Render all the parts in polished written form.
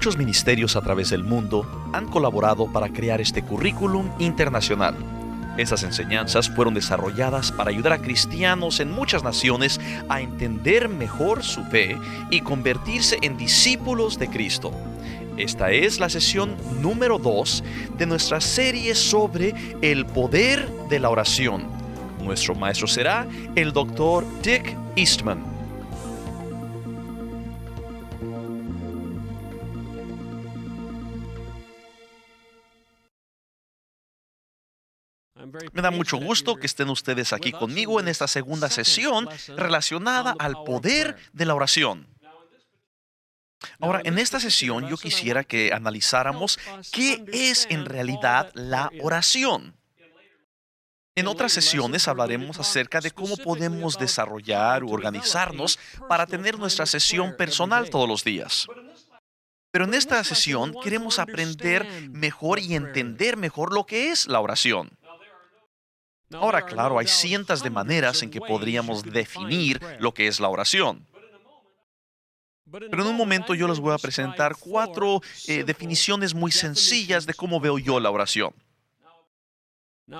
Muchos ministerios a través del mundo han colaborado para crear este currículum internacional. Estas enseñanzas fueron desarrolladas para ayudar a cristianos en muchas naciones a entender mejor su fe y convertirse en discípulos de Cristo. Esta es la sesión número 2 de nuestra serie sobre el poder de la oración. Nuestro maestro será el Dr. Dick Eastman. Me da mucho gusto que estén ustedes aquí conmigo en esta segunda sesión relacionada al poder de la oración. Ahora, en esta sesión yo quisiera que analizáramos qué es en realidad la oración. En otras sesiones hablaremos acerca de cómo podemos desarrollar u organizarnos para tener nuestra sesión personal todos los días. Pero en esta sesión queremos aprender mejor y entender mejor lo que es la oración. Ahora, claro, hay cientos de maneras en que podríamos definir lo que es la oración. Pero en un momento yo les voy a presentar 4 definiciones muy sencillas de cómo veo yo la oración.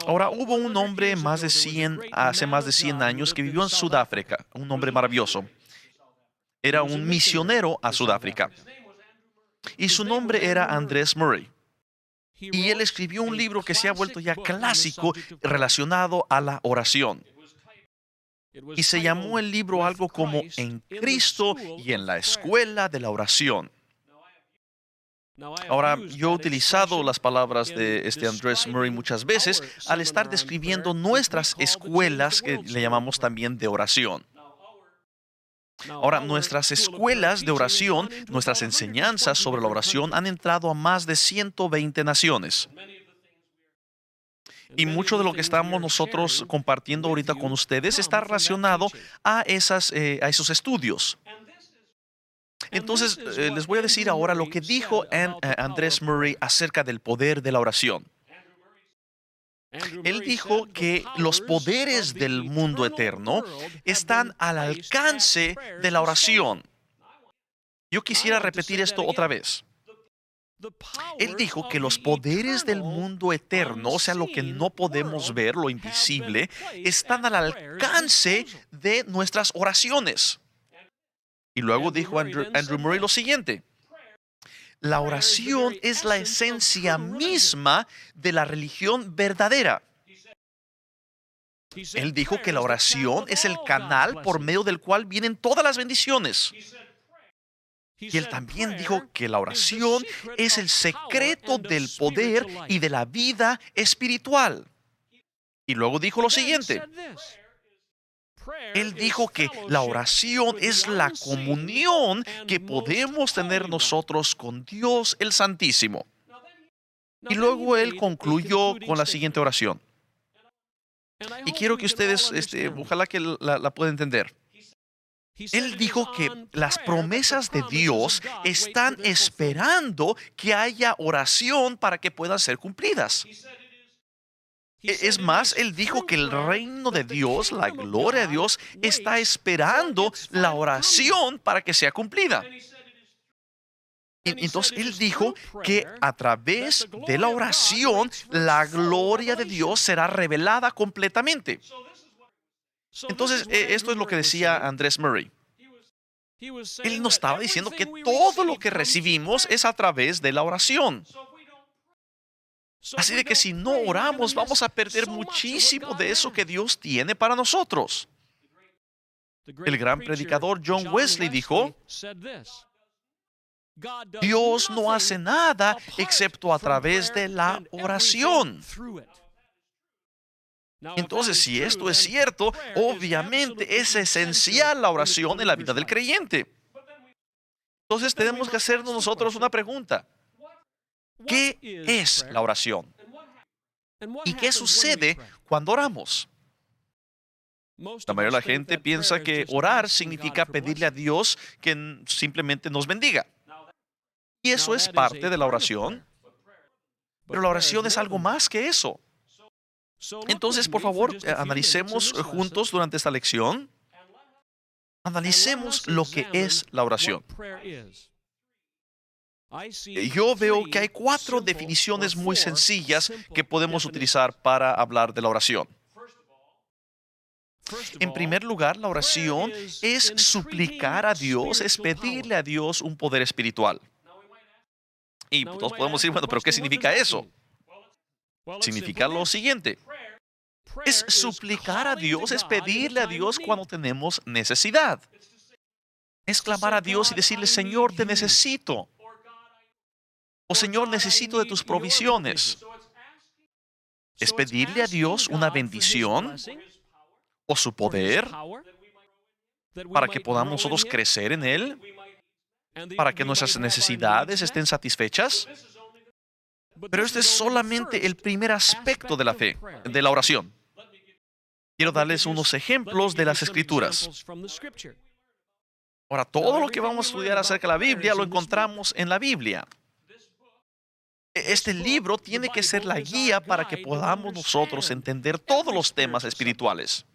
Ahora, hubo un hombre hace más de 100 años que vivió en Sudáfrica, un hombre maravilloso. Era un misionero a Sudáfrica. Y su nombre era Andrés Murray. Y él escribió un libro que se ha vuelto ya clásico relacionado a la oración. Y se llamó el libro algo como En Cristo y en la escuela de la oración. Ahora, yo he utilizado las palabras de Andrés Murray muchas veces al estar describiendo nuestras escuelas que le llamamos también de oración. Ahora, nuestras escuelas de oración, nuestras enseñanzas sobre la oración han entrado a más de 120 naciones. Y mucho de lo que estamos nosotros compartiendo ahorita con ustedes está relacionado a esos estudios. Entonces, les voy a decir ahora lo que dijo Andrés Murray acerca del poder de la oración. Él dijo que los poderes del mundo eterno están al alcance de la oración. Yo quisiera repetir esto otra vez. Él dijo que los poderes del mundo eterno, o sea, lo que no podemos ver, lo invisible, están al alcance de nuestras oraciones. Y luego dijo Andrew Murray lo siguiente: la oración es la esencia misma de la religión verdadera. Él dijo que la oración es el canal por medio del cual vienen todas las bendiciones. Y él también dijo que la oración es el secreto del poder y de la vida espiritual. Y luego dijo lo siguiente. Él dijo que la oración es la comunión que podemos tener nosotros con Dios el Santísimo. Y luego él concluyó con la siguiente oración. Y quiero que ustedes, ojalá que la puedan entender. Él dijo que las promesas de Dios están esperando que haya oración para que puedan ser cumplidas. Es más, él dijo que el reino de Dios, la gloria de Dios, está esperando la oración para que sea cumplida. Entonces, él dijo que a través de la oración, la gloria de Dios será revelada completamente. Entonces, esto es lo que decía Andrés Murray. Él nos estaba diciendo que todo lo que recibimos es a través de la oración. Así de que si no oramos, vamos a perder muchísimo de eso que Dios tiene para nosotros. El gran predicador John Wesley dijo: Dios no hace nada excepto a través de la oración. Entonces, si esto es cierto, obviamente es esencial la oración en la vida del creyente. Entonces tenemos que hacernos nosotros una pregunta. ¿Qué es la oración? ¿Y qué sucede cuando oramos? La mayoría de la gente piensa que orar significa pedirle a Dios que simplemente nos bendiga. Y eso es parte de la oración. Pero la oración es algo más que eso. Entonces, por favor, analicemos juntos durante esta lección. Analicemos lo que es la oración. yo veo que hay cuatro definiciones muy sencillas que podemos utilizar para hablar de la oración. En primer lugar, la oración es suplicar a Dios, es pedirle a Dios un poder espiritual. Y todos podemos decir, bueno, pero ¿qué significa eso? Significa lo siguiente. Es suplicar a Dios, es pedirle a Dios cuando tenemos necesidad. Es clamar a Dios y decirle, Señor, te necesito. O Señor, necesito de tus provisiones. Es pedirle a Dios una bendición o su poder para que podamos nosotros crecer en Él, para que nuestras necesidades estén satisfechas. Pero este es solamente el primer aspecto de la fe, de la oración. Quiero darles unos ejemplos de las Escrituras. Ahora, todo lo que vamos a estudiar acerca de la Biblia lo encontramos en la Biblia. Este libro tiene que ser la guía para que podamos nosotros entender todos los temas espirituales.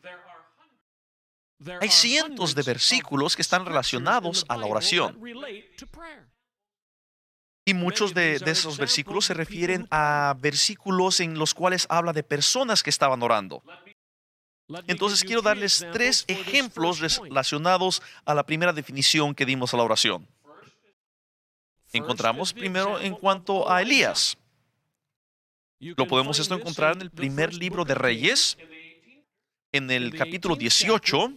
Hay cientos de versículos que están relacionados a la oración. Y muchos de esos versículos se refieren a versículos en los cuales habla de personas que estaban orando. Entonces quiero darles tres ejemplos relacionados a la primera definición que dimos a la oración. Encontramos primero en cuanto a Elías. Lo podemos encontrar en el primer libro de Reyes, en el capítulo 18,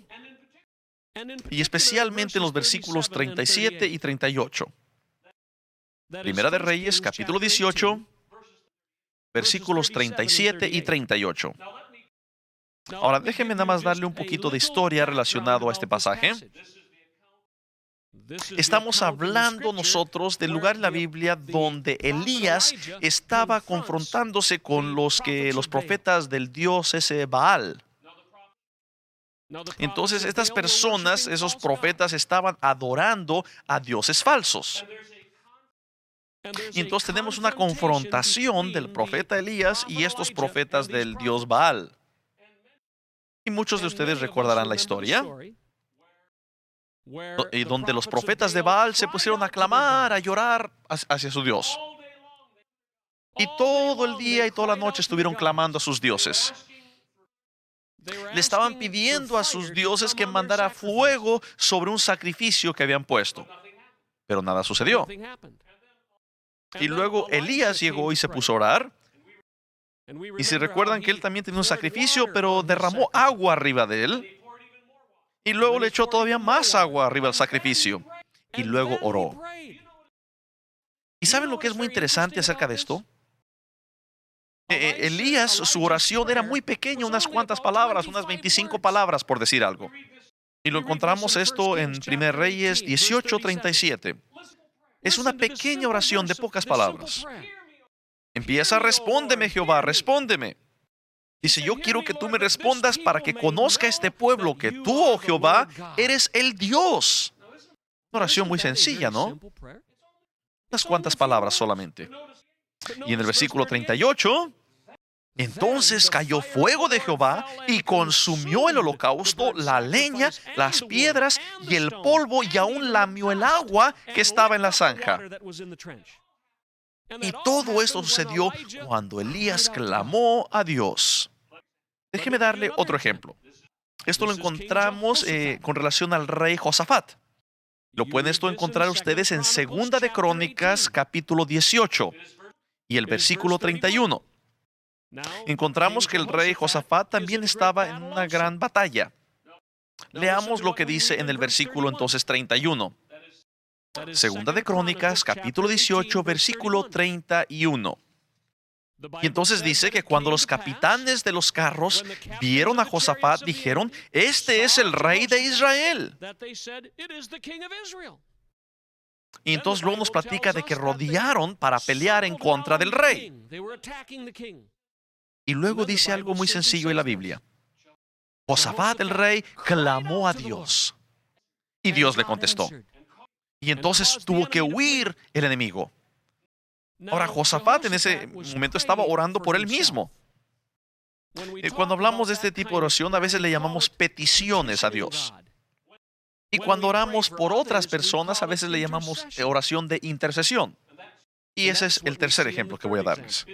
y especialmente en los versículos 37 y 38. Primera de Reyes, capítulo 18, versículos 37 y 38. Ahora, déjenme nada más darle un poquito de historia relacionado a este pasaje. Estamos hablando nosotros del lugar en la Biblia donde Elías estaba confrontándose con los profetas del dios ese Baal. Entonces, estas personas, esos profetas, estaban adorando a dioses falsos. Y entonces tenemos una confrontación del profeta Elías y estos profetas del dios Baal. Y muchos de ustedes recordarán la historia, y donde los profetas de Baal se pusieron a clamar, a llorar hacia su Dios. Y todo el día y toda la noche estuvieron clamando a sus dioses. Le estaban pidiendo a sus dioses que mandara fuego sobre un sacrificio que habían puesto. Pero nada sucedió. Y luego Elías llegó y se puso a orar. Y si recuerdan que él también tenía un sacrificio, pero derramó agua arriba de él. Y luego le echó todavía más agua arriba del sacrificio. Y luego oró. ¿Y saben lo que es muy interesante acerca de esto? Elías, su oración era muy pequeña, unas cuantas palabras, unas 25 palabras, por decir algo. Y lo encontramos esto en 1 Reyes 18:37. Es una pequeña oración de pocas palabras. Empieza, respóndeme, Jehová, respóndeme. Dice, yo quiero que tú me respondas para que conozca este pueblo que tú, oh Jehová, eres el Dios. Una oración muy sencilla, ¿no? Unas cuantas palabras solamente. Y en el versículo 38, entonces cayó fuego de Jehová y consumió el holocausto, la leña, las piedras y el polvo, y aún lamió el agua que estaba en la zanja. Y todo esto sucedió cuando Elías clamó a Dios. Déjeme darle otro ejemplo. Esto lo encontramos con relación al rey Josafat. Lo pueden encontrar ustedes en Segunda de Crónicas, capítulo 18, y el versículo 31. Encontramos que el rey Josafat también estaba en una gran batalla. Leamos lo que dice en el versículo entonces 31. Segunda de Crónicas, capítulo 18, versículo 31. Y entonces dice que cuando los capitanes de los carros vieron a Josafat, dijeron, este es el rey de Israel. Y entonces luego nos platica de que rodearon para pelear en contra del rey. Y luego dice algo muy sencillo en la Biblia. Josafat, el rey, clamó a Dios. Y Dios le contestó. Y entonces tuvo que huir el enemigo. Ahora, Josafat en ese momento estaba orando por él mismo. Cuando hablamos de este tipo de oración, a veces le llamamos peticiones a Dios. Y cuando oramos por otras personas, a veces le llamamos oración de intercesión. Y ese es el tercer ejemplo que voy a darles.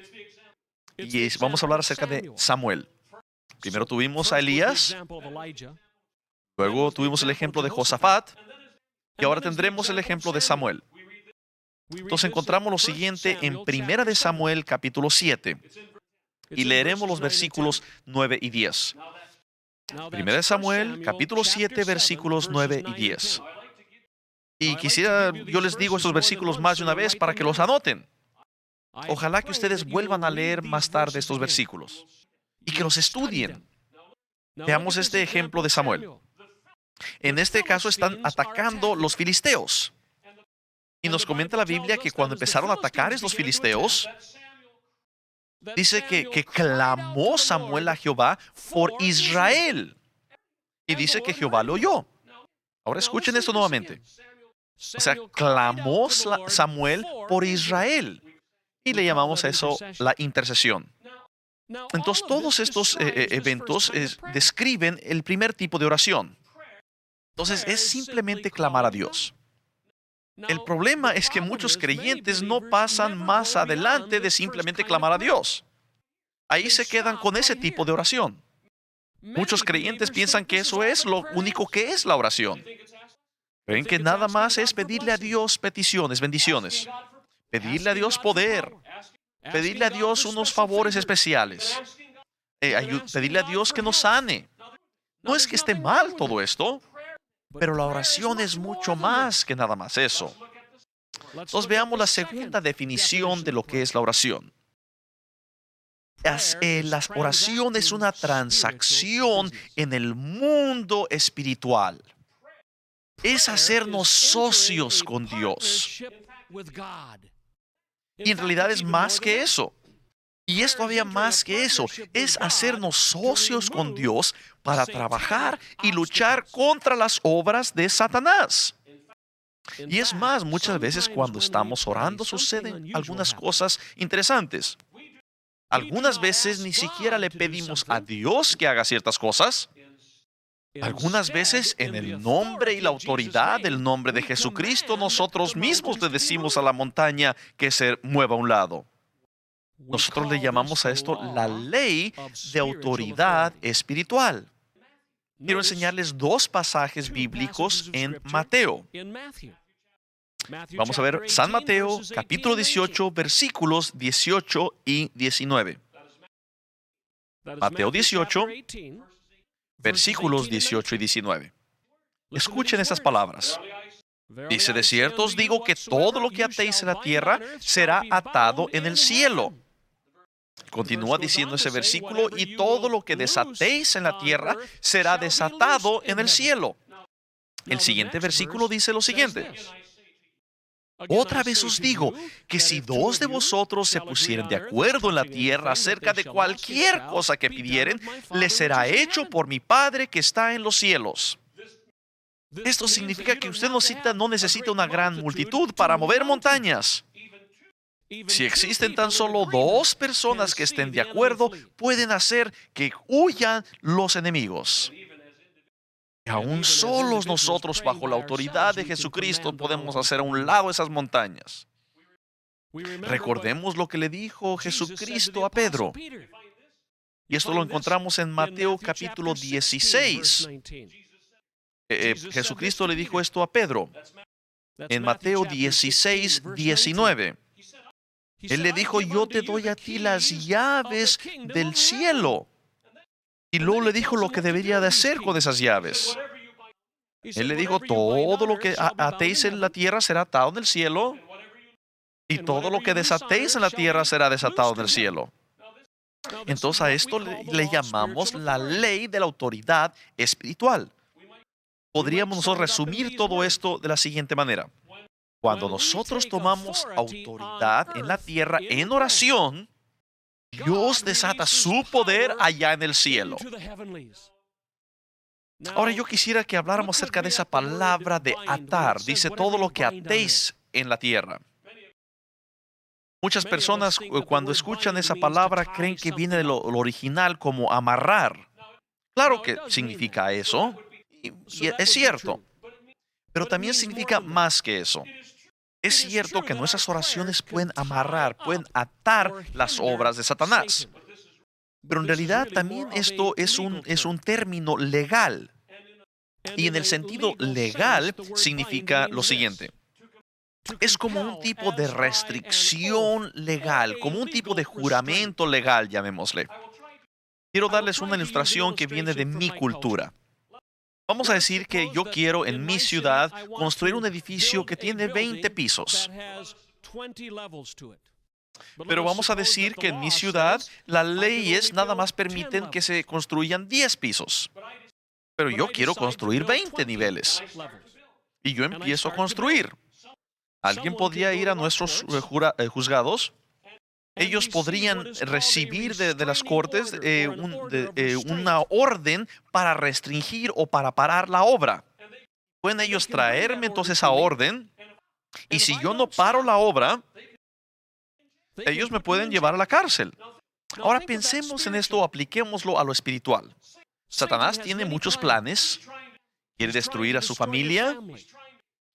Y vamos a hablar acerca de Samuel. Primero tuvimos a Elías, luego tuvimos el ejemplo de Josafat, y ahora tendremos el ejemplo de Samuel. Entonces encontramos lo siguiente en Primera de Samuel, capítulo 7, y leeremos los versículos 9 y 10. Primera de Samuel, capítulo 7, versículos 9 y 10. Y yo les digo estos versículos más de una vez para que los anoten. Ojalá que ustedes vuelvan a leer más tarde estos versículos y que los estudien. Veamos este ejemplo de Samuel. En este caso están atacando los filisteos. Y nos comenta la Biblia que cuando empezaron a atacar estos filisteos, dice que clamó Samuel a Jehová por Israel. Y dice que Jehová lo oyó. Ahora escuchen esto nuevamente. O sea, clamó Samuel por Israel. Y le llamamos a eso la intercesión. Entonces, todos estos eventos describen el primer tipo de oración. Entonces, es simplemente clamar a Dios. El problema es que muchos creyentes no pasan más adelante de simplemente clamar a Dios. Ahí se quedan con ese tipo de oración. Muchos creyentes piensan que eso es lo único que es la oración. Creen que nada más es pedirle a Dios peticiones, bendiciones. Pedirle a Dios poder. Pedirle a Dios unos favores especiales. Pedirle a Dios que nos sane. No es que esté mal todo esto, pero la oración es mucho más que nada más eso. Entonces veamos la segunda definición de lo que es la oración. La oración es una transacción en el mundo espiritual. Es hacernos socios con Dios. Y en realidad es más que eso. Y es todavía más que eso. Es hacernos socios con Dios para trabajar y luchar contra las obras de Satanás. Y es más, muchas veces cuando estamos orando suceden algunas cosas interesantes. Algunas veces ni siquiera le pedimos a Dios que haga ciertas cosas. Algunas veces en el nombre y la autoridad del nombre de Jesucristo nosotros mismos le decimos a la montaña que se mueva a un lado. Nosotros le llamamos a esto la ley de autoridad espiritual. Quiero enseñarles dos pasajes bíblicos en Mateo. Vamos a ver San Mateo, capítulo 18, versículos 18 y 19. Mateo 18, versículos 18 y 19. Escuchen estas palabras. Dice, de cierto os digo que todo lo que atéis en la tierra será atado en el cielo. Continúa diciendo ese versículo, y todo lo que desatéis en la tierra será desatado en el cielo. El siguiente versículo dice lo siguiente. Otra vez os digo que si dos de vosotros se pusieren de acuerdo en la tierra acerca de cualquier cosa que pidieren, les será hecho por mi Padre que está en los cielos. Esto significa que usted no necesita una gran multitud para mover montañas. Si existen tan solo dos personas que estén de acuerdo, pueden hacer que huyan los enemigos. Y aún solos nosotros, bajo la autoridad de Jesucristo, podemos hacer a un lado esas montañas. Recordemos lo que le dijo Jesucristo a Pedro. Y esto lo encontramos en Mateo capítulo 16. Jesucristo le dijo esto a Pedro. En Mateo 16, 19. Él le dijo, yo te doy a ti las llaves del cielo. Y luego le dijo lo que debería de hacer con esas llaves. Él le dijo, todo lo que atéis en la tierra será atado en el cielo, y todo lo que desatéis en la tierra será desatado en el cielo. Entonces a esto le llamamos la ley de la autoridad espiritual. Podríamos nosotros resumir todo esto de la siguiente manera. Cuando nosotros tomamos autoridad en la tierra en oración, Dios desata su poder allá en el cielo. Ahora yo quisiera que habláramos acerca de esa palabra de atar. Dice todo lo que atéis en la tierra. Muchas personas cuando escuchan esa palabra creen que viene de lo original como amarrar. Claro que significa eso, y es cierto, pero también significa más que eso. Es cierto que nuestras oraciones pueden amarrar, pueden atar las obras de Satanás. Pero en realidad también esto es un término legal. Y en el sentido legal significa lo siguiente. Es como un tipo de restricción legal, como un tipo de juramento legal, llamémosle. Quiero darles una ilustración que viene de mi cultura. Vamos a decir que yo quiero en mi ciudad construir un edificio que tiene 20 pisos. Pero vamos a decir que en mi ciudad las leyes nada más permiten que se construyan 10 pisos. Pero yo quiero construir 20 niveles. Y yo empiezo a construir. Alguien podría ir a nuestros juzgados. Ellos podrían recibir de las cortes una orden para restringir o para parar la obra. Pueden ellos traerme entonces esa orden. Y si yo no paro la obra, ellos me pueden llevar a la cárcel. Ahora pensemos en esto, apliquémoslo a lo espiritual. Satanás tiene muchos planes. Quiere destruir a su familia.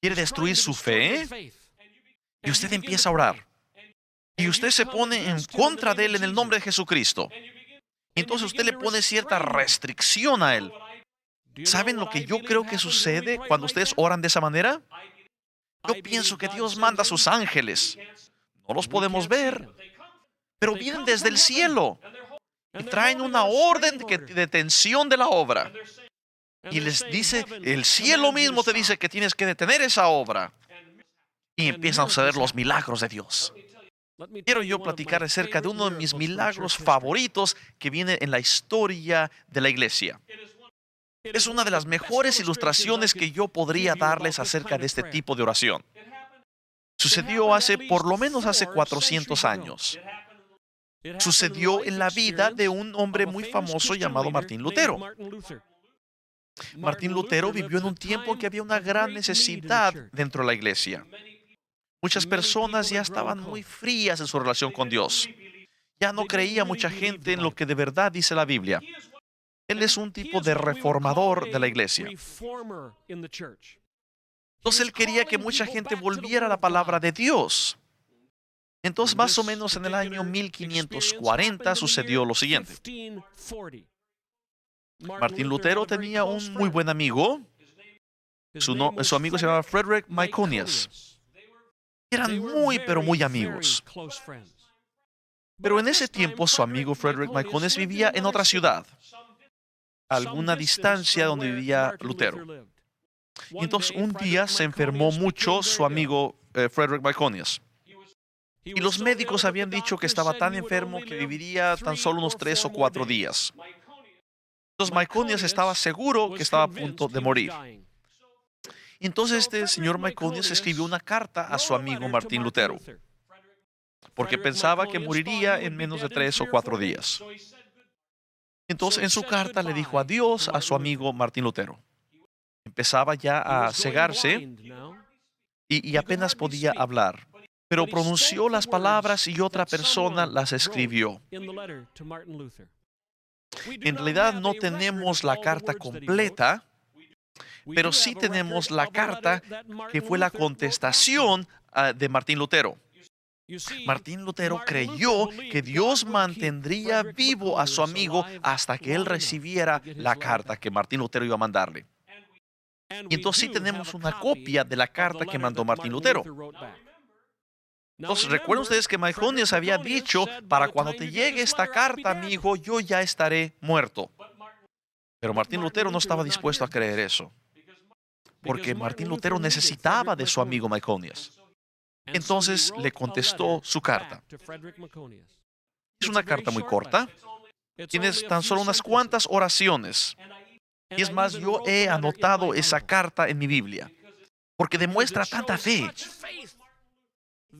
Quiere destruir su fe. Y usted empieza a orar. Y usted se pone en contra de él en el nombre de Jesucristo. Entonces usted le pone cierta restricción a él. ¿Saben lo que yo creo que sucede cuando ustedes oran de esa manera? Yo pienso que Dios manda a sus ángeles. No los podemos ver, pero vienen desde el cielo y traen una orden de detención de la obra. Y les dice, el cielo mismo te dice que tienes que detener esa obra. Y empiezan a suceder los milagros de Dios. Quiero yo platicar acerca de uno de mis milagros favoritos que viene en la historia de la iglesia. Es una de las mejores ilustraciones que yo podría darles acerca de este tipo de oración. Sucedió por lo menos hace 400 años. Sucedió en la vida de un hombre muy famoso llamado Martín Lutero. Martín Lutero vivió en un tiempo en que había una gran necesidad dentro de la iglesia. Muchas personas ya estaban muy frías en su relación con Dios. Ya no creía mucha gente en lo que de verdad dice la Biblia. Él es un tipo de reformador de la iglesia. Entonces él quería que mucha gente volviera a la palabra de Dios. Entonces más o menos en el año 1540 sucedió lo siguiente. Martín Lutero tenía un muy buen amigo. Su amigo se llamaba Frederick Myconius. Eran muy, pero muy amigos. Pero en ese tiempo su amigo Frederick Myconius vivía en otra ciudad, a alguna distancia donde vivía Lutero. Y entonces un día se enfermó mucho su amigo Frederick Myconius. Y los médicos habían dicho que estaba tan enfermo que viviría tan solo unos 3 o 4 días. Entonces Myconius estaba seguro que estaba a punto de morir. Entonces este señor Myconius escribió una carta a su amigo Martín Lutero, porque pensaba que moriría en menos de 3 o 4 días. Entonces en su carta le dijo adiós a su amigo Martín Lutero. Empezaba ya a cegarse y apenas podía hablar, pero pronunció las palabras y otra persona las escribió. En realidad no tenemos la carta completa, pero sí tenemos la carta que fue la contestación de Martín Lutero. Martín Lutero creyó que Dios mantendría vivo a su amigo hasta que él recibiera la carta que Martín Lutero iba a mandarle. Y entonces sí tenemos una copia de la carta que mandó Martín Lutero. Entonces recuerden ustedes que Myconius había dicho, para cuando te llegue esta carta, amigo, yo ya estaré muerto. Pero Martín Lutero no estaba dispuesto a creer eso, porque Martín Lutero necesitaba de su amigo Myconius. Entonces le contestó su carta. Es una carta muy corta. Tiene tan solo unas cuantas oraciones. Y es más, yo he anotado esa carta en mi Biblia, porque demuestra tanta fe.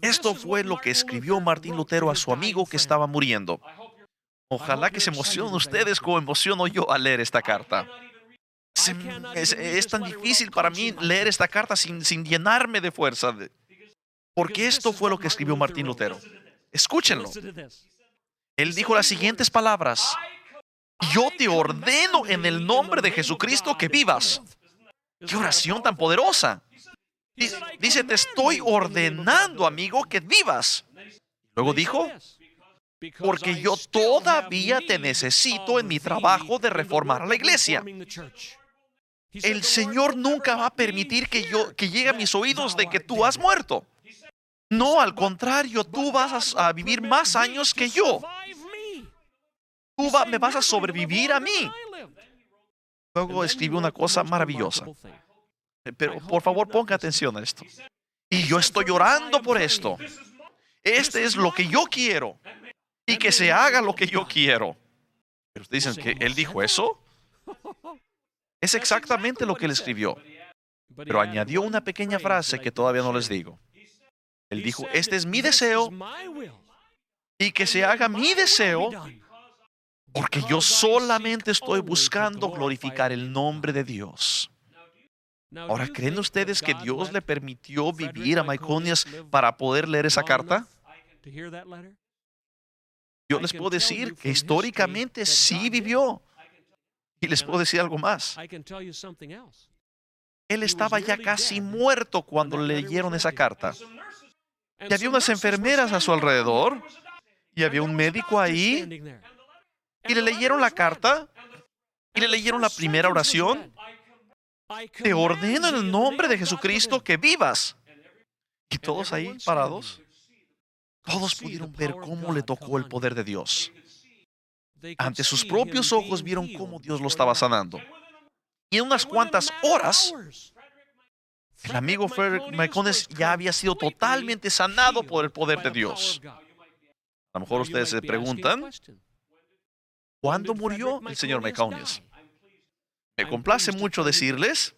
Esto fue lo que escribió Martín Lutero a su amigo que estaba muriendo. Ojalá que se emocionen ustedes como emociono yo al leer esta carta. Es tan difícil para mí leer esta carta sin llenarme de fuerza. Porque esto fue lo que escribió Martín Lutero. Escúchenlo. Él dijo las siguientes palabras: yo te ordeno en el nombre de Jesucristo que vivas. ¡Qué oración tan poderosa! Dice, te estoy ordenando, amigo, que vivas. Luego dijo, porque yo todavía te necesito en mi trabajo de reformar a la iglesia. El Señor nunca va a permitir que llegue a mis oídos de que tú has muerto. No, al contrario, tú vas a vivir más años que yo. Me vas a sobrevivir a mí. Luego escribió una cosa maravillosa. Pero por favor, ponga atención a esto. Y yo estoy orando por esto. Este es lo que yo quiero. Y que se haga lo que yo quiero. Pero ustedes dicen que él dijo eso. Es exactamente lo que él escribió. Pero añadió una pequeña frase que todavía no les digo. Él dijo, este es mi deseo. Y que se haga mi deseo. Porque yo solamente estoy buscando glorificar el nombre de Dios. Ahora, ¿creen ustedes que Dios le permitió vivir a Myconius para poder leer esa carta? Yo les puedo decir que históricamente sí vivió. Y les puedo decir algo más. Él estaba ya casi muerto cuando le leyeron esa carta. Y había unas enfermeras a su alrededor. Y había un médico ahí. Y le leyeron la carta. Y le leyeron la primera oración. Te ordeno en el nombre de Jesucristo que vivas. Y todos ahí parados. Todos pudieron ver cómo le tocó el poder de Dios. Ante sus propios ojos vieron cómo Dios lo estaba sanando. Y en unas cuantas horas, el amigo Frederick Myconius ya había sido totalmente sanado por el poder de Dios. A lo mejor ustedes se preguntan, ¿cuándo murió el señor Myconius? Me complace mucho decirles,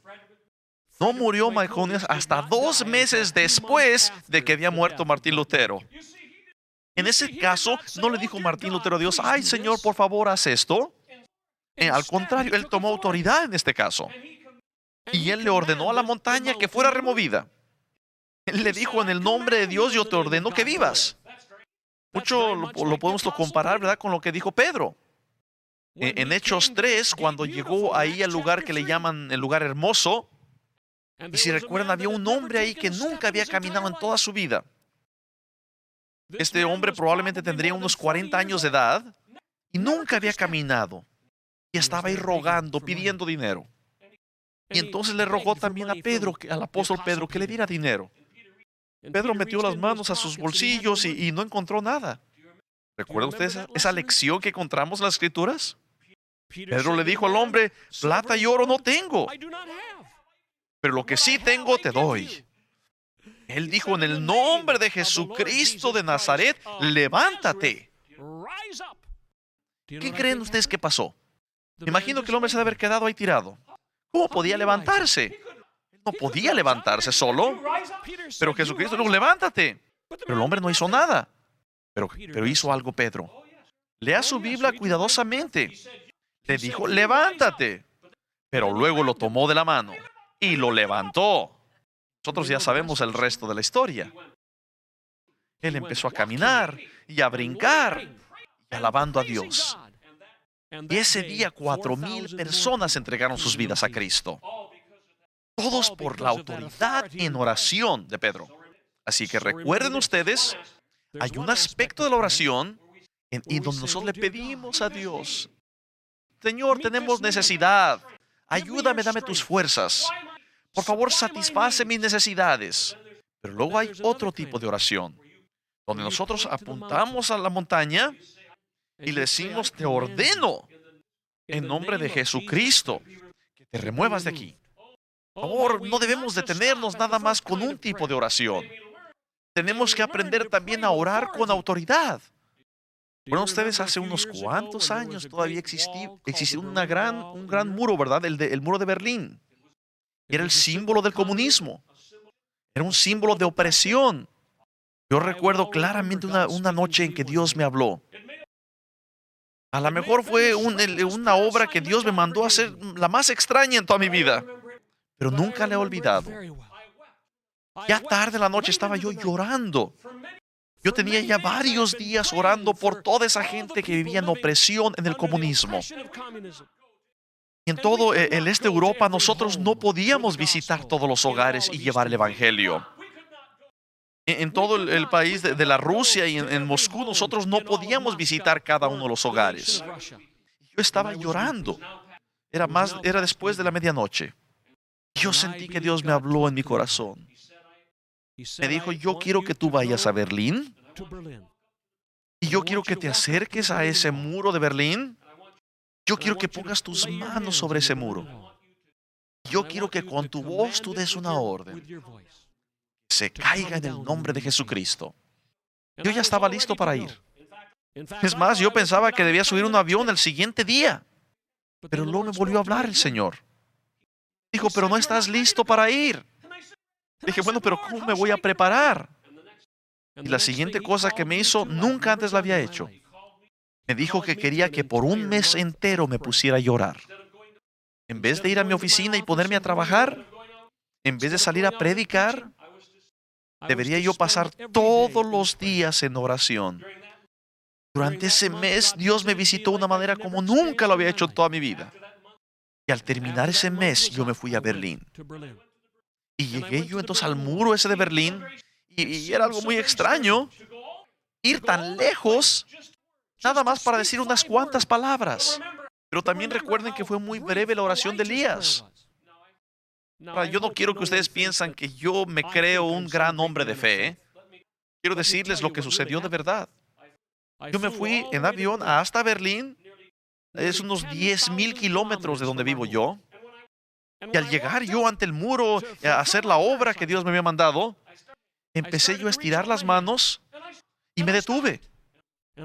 no murió Myconius hasta 2 meses después de que había muerto Martín Lutero. En ese caso, no le dijo Martín Lutero a Dios, ay Señor, por favor, haz esto. Al contrario, él tomó autoridad en este caso. Y él le ordenó a la montaña que fuera removida. Él le dijo, en el nombre de Dios, yo te ordeno que vivas. Mucho lo podemos comparar, ¿verdad?, con lo que dijo Pedro. En Hechos 3, cuando llegó ahí al lugar que le llaman el lugar hermoso, y si recuerdan, había un hombre ahí que nunca había caminado en toda su vida. Este hombre probablemente tendría unos 40 años de edad y nunca había caminado. Y estaba ahí rogando, pidiendo dinero. Y entonces le rogó también a Pedro, al apóstol Pedro, que le diera dinero. Pedro metió las manos a sus bolsillos y no encontró nada. ¿Recuerdan ustedes esa lección que encontramos en las Escrituras? Pedro le dijo al hombre, plata y oro no tengo, pero lo que sí tengo te doy. Él dijo, en el nombre de Jesucristo de Nazaret, levántate. ¿Qué creen ustedes que pasó? Me imagino que el hombre se debe haber quedado ahí tirado. ¿Cómo podía levantarse? No podía levantarse solo. Pero Jesucristo dijo, levántate. Pero el hombre no hizo nada. Pero hizo algo Pedro. Lea su Biblia cuidadosamente. Le dijo, levántate. Pero luego lo tomó de la mano y lo levantó. Nosotros ya sabemos el resto de la historia. Él empezó a caminar y a brincar y alabando a Dios. Y ese día 4,000 personas entregaron sus vidas a Cristo. Todos por la autoridad en oración de Pedro. Así que recuerden ustedes, hay un aspecto de la oración y donde nosotros le pedimos a Dios, Señor, tenemos necesidad. Ayúdame, dame tus fuerzas. Por favor, satisface mis necesidades. Pero luego hay otro tipo de oración, donde nosotros apuntamos a la montaña y le decimos, te ordeno, en nombre de Jesucristo, que te remuevas de aquí. Por favor, no debemos detenernos nada más con un tipo de oración. Tenemos que aprender también a orar con autoridad. Bueno, ustedes hace unos cuantos años todavía existía un gran muro, ¿verdad? El muro de Berlín. Era el símbolo del comunismo. Era un símbolo de opresión. Yo recuerdo claramente una noche en que Dios me habló. A lo mejor fue una obra que Dios me mandó a hacer la más extraña en toda mi vida. Pero nunca la he olvidado. Ya tarde en la noche estaba yo llorando. Yo tenía ya varios días orando por toda esa gente que vivía en opresión en el comunismo. En todo el este de Europa nosotros no podíamos visitar todos los hogares y llevar el evangelio. En todo el país de la Rusia y en Moscú nosotros no podíamos visitar cada uno de los hogares. Yo estaba llorando. Era después de la medianoche. Yo sentí que Dios me habló en mi corazón. Me dijo, yo quiero que tú vayas a Berlín y yo quiero que te acerques a ese muro de Berlín. Yo quiero que pongas tus manos sobre ese muro. Yo quiero que con tu voz tú des una orden. Se caiga en el nombre de Jesucristo. Yo ya estaba listo para ir. Es más, yo pensaba que debía subir un avión el siguiente día. Pero luego me volvió a hablar el Señor. Dijo, pero no estás listo para ir. Dije, bueno, pero ¿cómo me voy a preparar? Y la siguiente cosa que me hizo, nunca antes la había hecho. Me dijo que quería que por un mes entero me pusiera a llorar. En vez de ir a mi oficina y ponerme a trabajar, en vez de salir a predicar, debería yo pasar todos los días en oración. Durante ese mes, Dios me visitó de una manera como nunca lo había hecho en toda mi vida. Y al terminar ese mes, yo me fui a Berlín. Y llegué yo entonces al muro ese de Berlín, y era algo muy extraño ir tan lejos, nada más para decir unas cuantas palabras. Pero también recuerden que fue muy breve la oración de Elías. Ahora, yo no quiero que ustedes piensen que yo me creo un gran hombre de fe, ¿eh? Quiero decirles lo que sucedió de verdad. Yo me fui en avión hasta Berlín. Es unos 10,000 kilómetros de donde vivo yo. Y al llegar yo ante el muro a hacer la obra que Dios me había mandado, empecé yo a estirar las manos y me detuve.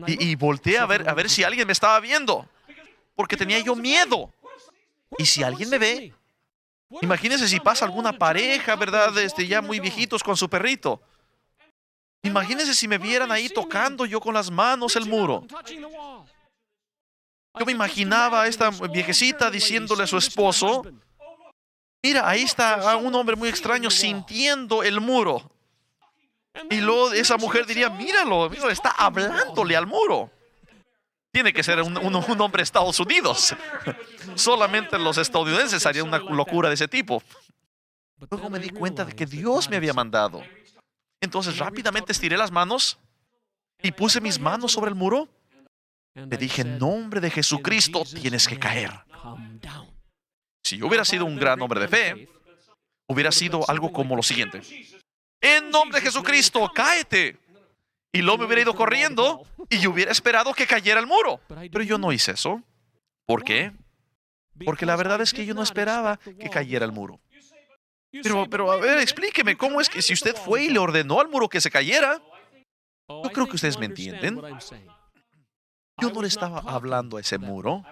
Y volteé a ver si alguien me estaba viendo, porque tenía yo miedo. Y si alguien me ve, imagínense si pasa alguna pareja, ¿verdad? Ya muy viejitos con su perrito. Imagínense si me vieran ahí tocando yo con las manos el muro. Yo me imaginaba a esta viejecita diciéndole a su esposo, mira, ahí está un hombre muy extraño sintiendo el muro. Y luego esa mujer diría, míralo, está hablándole al muro. Tiene que ser un hombre de Estados Unidos. Solamente los estadounidenses harían una locura de ese tipo. Luego me di cuenta de que Dios me había mandado. Entonces rápidamente estiré las manos y puse mis manos sobre el muro. Le dije, en nombre de Jesucristo tienes que caer. Si yo hubiera sido un gran hombre de fe, hubiera sido algo como lo siguiente. En nombre de Jesucristo, cáete. Y luego me hubiera ido corriendo y yo hubiera esperado que cayera el muro. Pero yo no hice eso. ¿Por qué? Porque la verdad es que yo no esperaba que cayera el muro. Pero a ver, explíqueme, ¿cómo es que si usted fue y le ordenó al muro que se cayera? Yo creo que ustedes me entienden. Yo no le estaba hablando a ese muro.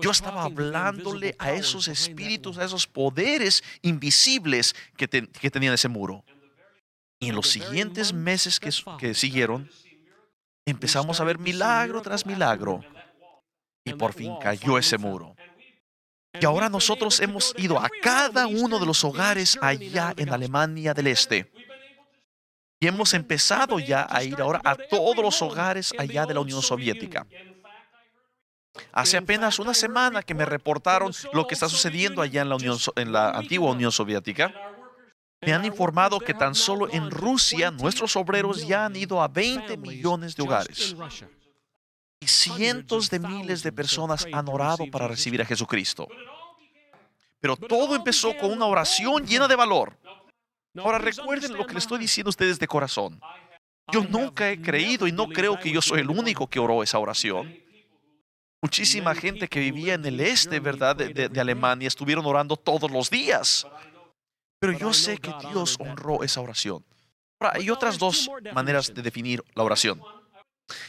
Yo estaba hablándole a esos espíritus, a esos poderes invisibles que tenían ese muro. Y en los siguientes meses que siguieron, empezamos a ver milagro tras milagro. Y por fin cayó ese muro. Y ahora nosotros hemos ido a cada uno de los hogares allá en Alemania del Este. Y hemos empezado ya a ir ahora a todos los hogares allá de la Unión Soviética. Hace apenas una semana que me reportaron lo que está sucediendo allá en la antigua Unión Soviética. Me han informado que tan solo en Rusia nuestros obreros ya han ido a 20 millones de hogares. Y cientos de miles de personas han orado para recibir a Jesucristo. Pero todo empezó con una oración llena de valor. Ahora recuerden lo que les estoy diciendo a ustedes de corazón. Yo nunca he creído y no creo que yo soy el único que oró esa oración. Muchísima gente que vivía en el este, ¿verdad?, de Alemania, estuvieron orando todos los días. Pero yo sé que Dios honró esa oración. Ahora, hay otras dos maneras de definir la oración.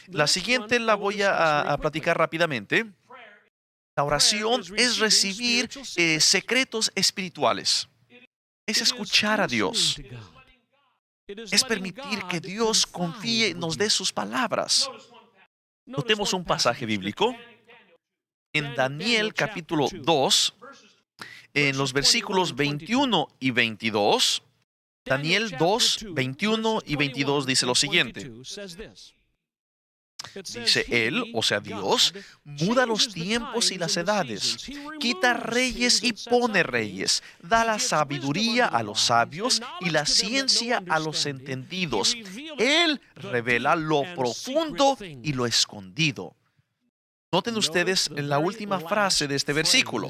La siguiente la voy a platicar rápidamente. La oración es recibir secretos espirituales. Es escuchar a Dios. Es permitir que Dios confíe y nos dé sus palabras. Notemos un pasaje bíblico. En Daniel capítulo 2, en los versículos 21 y 22, Daniel 2, 21 y 22 dice lo siguiente. Dice Él, o sea Dios, muda los tiempos y las edades, quita reyes y pone reyes, da la sabiduría a los sabios y la ciencia a los entendidos. Él revela lo profundo y lo escondido. Noten ustedes en la última frase de este versículo.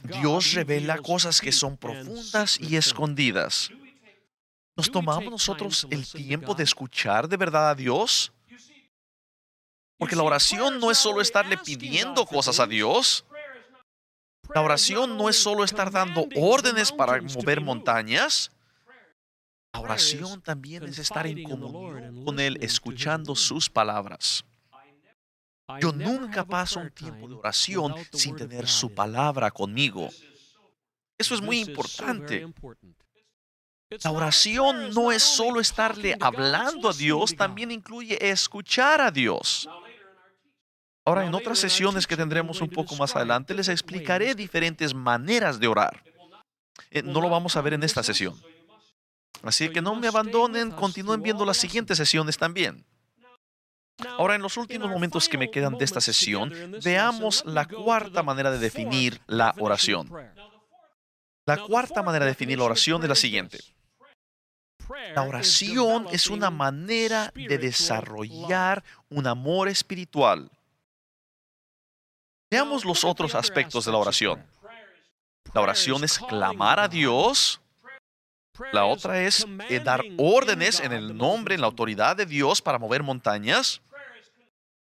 Dios revela cosas que son profundas y escondidas. ¿Nos tomamos nosotros el tiempo de escuchar de verdad a Dios? Porque la oración no es solo estarle pidiendo cosas a Dios. La oración no es solo estar dando órdenes para mover montañas. La oración también es estar en comunión con Él, escuchando sus palabras. Yo nunca paso un tiempo de oración sin tener su palabra conmigo. Eso es muy importante. La oración no es solo estarle hablando a Dios, también incluye escuchar a Dios. Ahora, en otras sesiones que tendremos un poco más adelante, les explicaré diferentes maneras de orar. No lo vamos a ver en esta sesión. Así que no me abandonen, continúen viendo las siguientes sesiones también. Ahora, en los últimos momentos que me quedan de esta sesión, veamos la cuarta manera de definir la oración. La cuarta manera de definir la oración es la siguiente. La oración es una manera de desarrollar un amor espiritual. Veamos los otros aspectos de la oración. La oración es clamar a Dios. La otra es dar órdenes en el nombre, en la autoridad de Dios para mover montañas.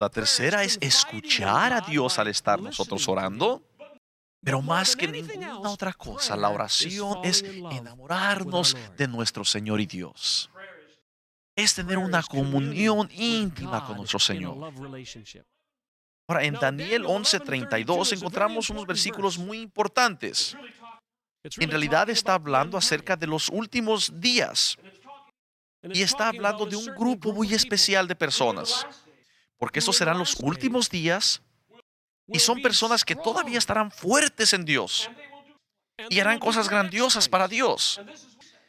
La tercera es escuchar a Dios al estar nosotros orando. Pero más que ninguna otra cosa, la oración es enamorarnos de nuestro Señor y Dios. Es tener una comunión íntima con nuestro Señor. Ahora, en Daniel 11:32 encontramos unos versículos muy importantes. En realidad está hablando acerca de los últimos días. Y está hablando de un grupo muy especial de personas. Porque esos serán los últimos días. Y son personas que todavía estarán fuertes en Dios. Y harán cosas grandiosas para Dios.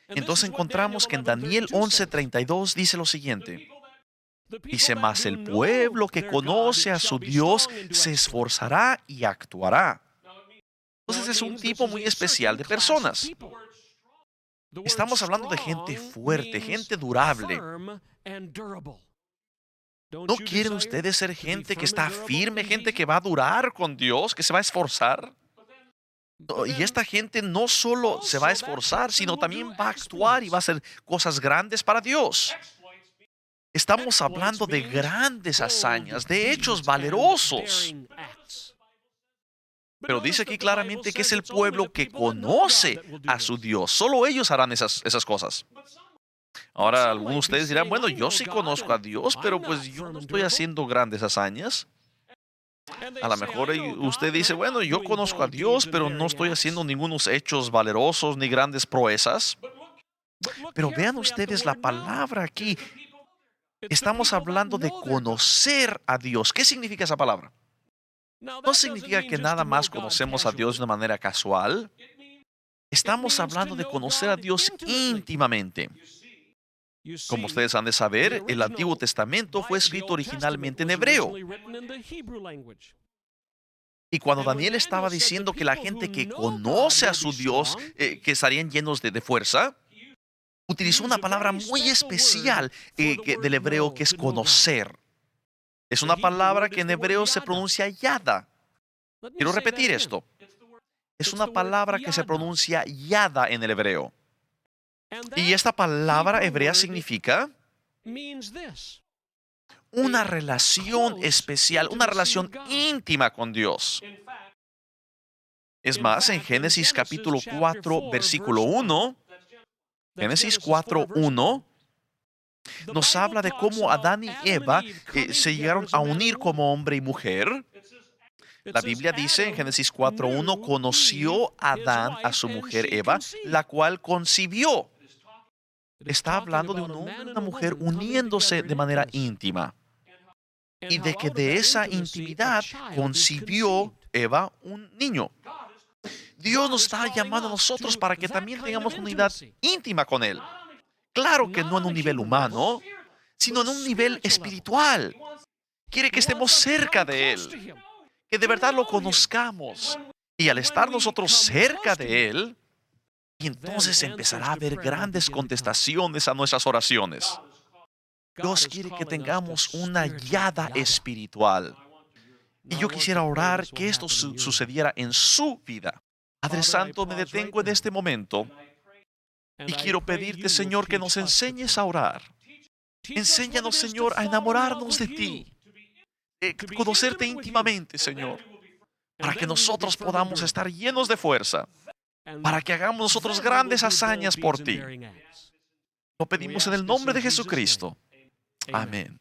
Entonces encontramos que en Daniel 11:32 dice lo siguiente. Dice, mas el pueblo que conoce a su Dios se esforzará y actuará. Entonces es un tipo muy especial de personas. Estamos hablando de gente fuerte, gente durable. ¿No quieren ustedes ser gente que está firme, gente que va a durar con Dios, que se va a esforzar? Y esta gente no solo se va a esforzar, sino también va a actuar y va a hacer cosas grandes para Dios. Estamos hablando de grandes hazañas, de hechos valerosos. Pero dice aquí claramente que es el pueblo que conoce a su Dios. Solo ellos harán esas cosas. Ahora, algunos de ustedes dirán, bueno, yo sí conozco a Dios, pero pues yo no estoy haciendo grandes hazañas. A lo mejor usted dice, bueno, yo conozco a Dios, pero no estoy haciendo ningunos hechos valerosos ni grandes proezas. Pero vean ustedes la palabra aquí. Estamos hablando de conocer a Dios. ¿Qué significa esa palabra? No significa que nada más conocemos a Dios de una manera casual. Estamos hablando de conocer a Dios íntimamente. Como ustedes han de saber, el Antiguo Testamento fue escrito originalmente en hebreo. Y cuando Daniel estaba diciendo que la gente que conoce a su Dios, que estarían llenos de fuerza, utilizó una palabra muy especial del hebreo que es conocer. Es una palabra que en hebreo se pronuncia yada. Quiero repetir esto. Es una palabra que se pronuncia yada en el hebreo. Y esta palabra hebrea significa una relación especial, una relación íntima con Dios. Es más, en Génesis capítulo 4, versículo 1, Génesis 4:1, nos habla de cómo Adán y Eva se llegaron a unir como hombre y mujer. La Biblia dice en Génesis 4:1, conoció Adán a su mujer Eva, la cual concibió. Está hablando de un hombre y una mujer uniéndose de manera íntima. Y de que de esa intimidad concibió Eva un niño. Dios nos está llamando a nosotros para que también tengamos una unidad íntima con Él. Claro que no en un nivel humano, sino en un nivel espiritual. Quiere que estemos cerca de Él, que de verdad lo conozcamos. Y al estar nosotros cerca de Él, entonces empezará a haber grandes contestaciones a nuestras oraciones. Dios quiere que tengamos una guiada espiritual. Y yo quisiera orar que esto sucediera en su vida. Padre Santo, me detengo en este momento y quiero pedirte, Señor, que nos enseñes a orar. Enséñanos, Señor, a enamorarnos de ti, conocerte íntimamente, Señor, para que nosotros podamos estar llenos de fuerza, para que hagamos nosotros grandes hazañas por ti. Lo pedimos en el nombre de Jesucristo. Amén.